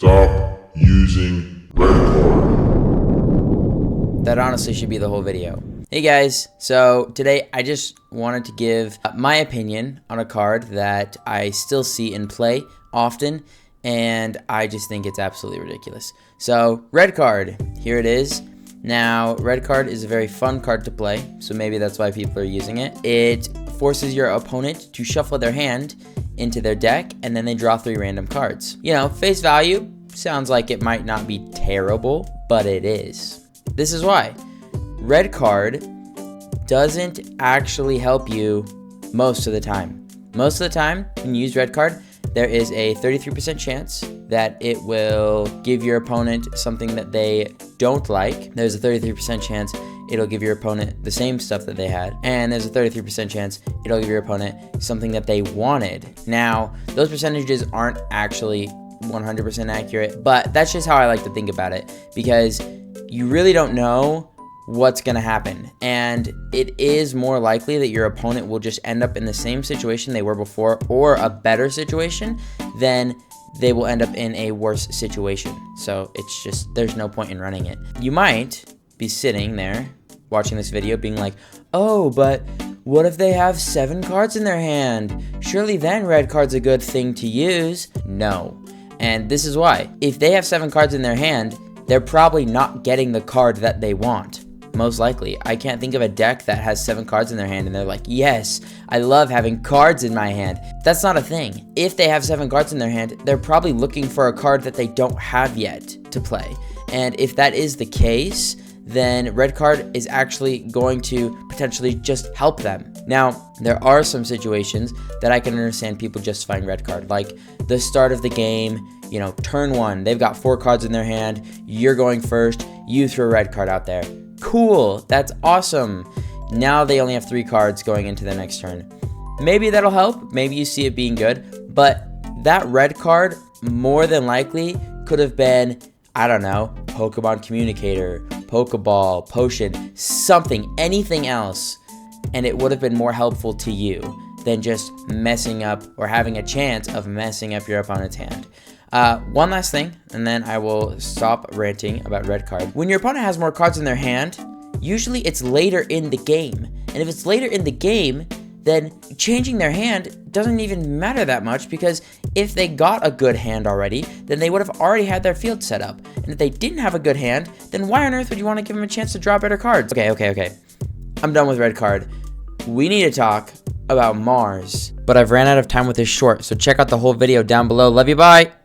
Stop using red card. That honestly should be the whole video. Hey guys, so today I just wanted to give my opinion on a card that I still see in play often, and I just think it's absolutely ridiculous. So, red card, here it is. Now, red card is a very fun card to play, so maybe that's why people are using it. It forces your opponent to shuffle their hand into their deck, and then they draw 3 random cards. You know, face value, sounds like it might not be terrible, but it is. This is why. Red card doesn't actually help you most of the time. Most of the time, when you use red card, there is a 33% chance that it will give your opponent something that they don't like. There's a 33% chance it'll give your opponent the same stuff that they had. And there's a 33% chance it'll give your opponent something that they wanted. Now, those percentages aren't actually 100% accurate, but that's just how I like to think about it, because you really don't know what's going to happen, and it is more likely that your opponent will just end up in the same situation they were before, or a better situation, than they will end up in a worse situation. So it's just, there's no point in running it. You might be sitting there watching this video being like, oh, but what if they have 7 cards in their hand? Surely then red card's a good thing to use. No. And this is why. If they have 7 cards in their hand, they're probably not getting the card that they want. Most likely. I can't think of a deck that has 7 cards in their hand and they're like, yes, I love having cards in my hand. That's not a thing. If they have 7 cards in their hand, they're probably looking for a card that they don't have yet to play. And if that is the case, then red card is actually going to potentially just help them. Now, there are some situations that I can understand people justifying red card, like the start of the game, you know, turn 1, they've got 4 cards in their hand, you're going first, you throw a red card out there. Cool, that's awesome. Now they only have 3 cards going into the next turn. Maybe that'll help, maybe you see it being good, but that red card more than likely could have been, I don't know, Pokemon Communicator, Pokeball, Potion, something, anything else, and it would have been more helpful to you than just messing up or having a chance of messing up your opponent's hand. One last thing, and then I will stop ranting about red card. When your opponent has more cards in their hand, usually it's later in the game. And if it's later in the game, then changing their hand doesn't even matter that much, because if they got a good hand already, then they would have already had their field set up. And if they didn't have a good hand, then why on earth would you want to give them a chance to draw better cards? Okay. I'm done with red card. We need to talk about Mars. But I've ran out of time with this short, so check out the whole video down below. Love you, bye!